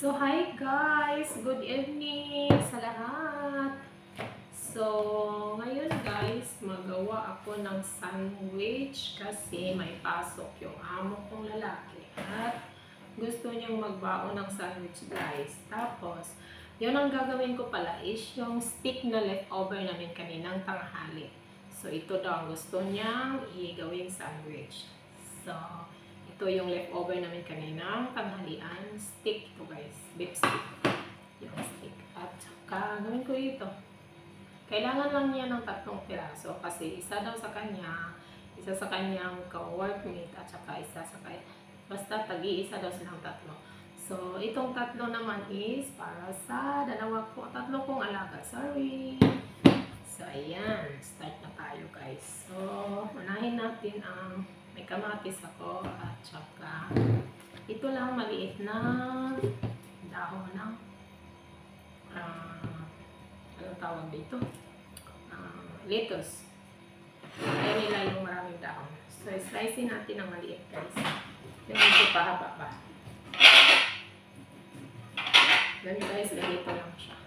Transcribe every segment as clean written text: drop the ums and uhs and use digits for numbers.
So, hi guys! Good evening sa lahat! So, ngayon guys, magawa ako ng sandwich kasi may pasok yung amo kong lalaki at gusto niyang magbaon ng sandwich guys. Tapos, yun ang gagawin ko pala is yung stick na leftover namin kaninang tanghali. So, ito daw ang gusto niyang i-gawing sandwich. So, ito yung leftover namin kaninang tanghalian. Stick ito guys. Beef stick. Yung stick. At saka, gawin ko ito. Kailangan lang niya ng 3 piraso kasi isa daw sa kanya, isa sa kanyang ka-workmate at saka isa sa kanya. Basta tagi-isa daw silang 3. So, itong 3 naman is para sa 3 kong alaga. Sorry. So, ayan. Start na tayo guys. So, unahin natin ang may kamatis ako at saka ito lang maliit na dahon ng anong tawag dito? Lettuce. Ayaw nila yung maraming dahon. So, slice natin ng maliit guys. Yung medyo pahaba pa. Ganyan guys, ganito lang siya.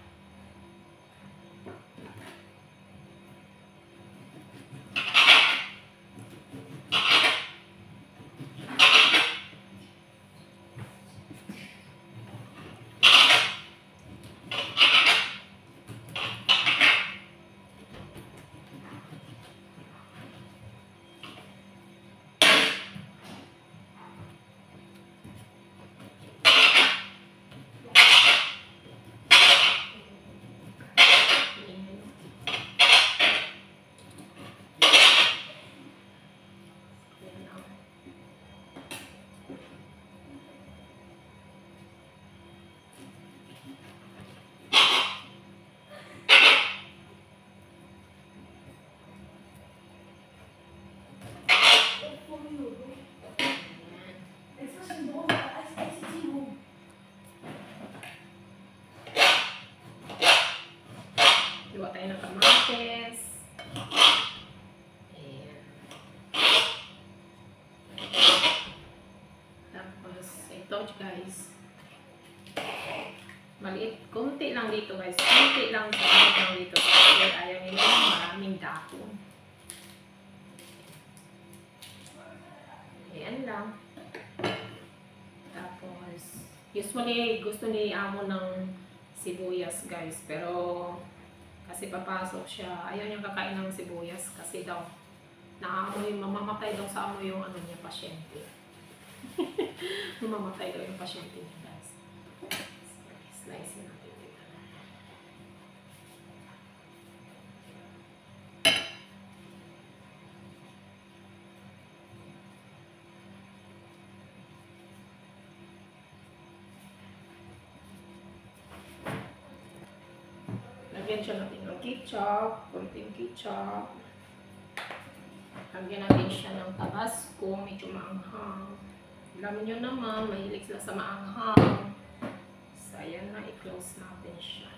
Iwa tayo ng kamatis. Ayan. Tapos, ito guys. Maliit. Kunti lang dito guys. Kunti lang dito. Kasi ayaw nila maraming dahon. Ayan lang. Tapos, usually gusto ni amo ng sibuyas guys. Pero, kasi papasok siya, ayaw niyang kakain ng sibuyas kasi daw naamoy, mamamatay daw sa amoy yung ano niya, pasyente. Mamamatay daw yung pasyente niya guys. Slice natin dito. Lagyan siya natin ng ketchup, konting ketchup. Lagyan natin siya ng tabasco, medyo maanghang. Alam nyo naman, mahilig sila sa maanghang. So, ayan na, i-close natin siya.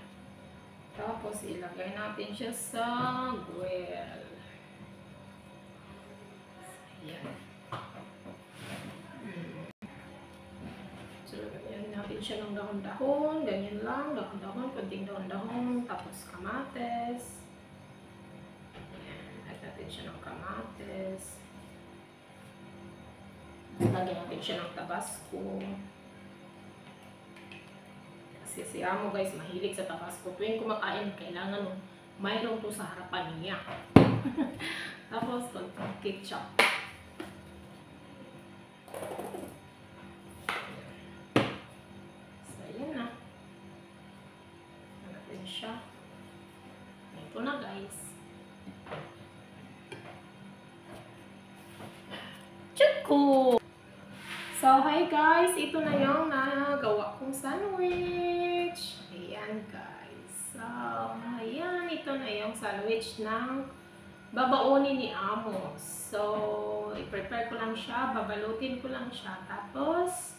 Tapos, ilagay natin siya sa grill. Ayan. So, lagyan natin siya ng dahon-dahon. Ganyan lang, dahon-dahon, kunting dahon-dahon. Tapos, kamates. Ayan, lagyan natin siya ng kamates. Lagyan natin siya ng tabasco. Kasi si amo guys, mahilig sa tabasco. Tuwing kumakain, kailangan mayroon to sa harapan niya. Tapos, konting ketchup. So, ayan na. Natin siya. Ito na guys. Chuku! So, hi guys! Ito na yung nagawa kong sandwich. Ayan guys. So, ayan. Ito na yung sandwich ng babaunin ni amo. So, i-prepare ko lang siya. Babalutin ko lang siya. Tapos,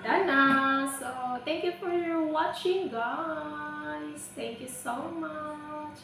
done na. So, thank you for watching guys. Thank you so much.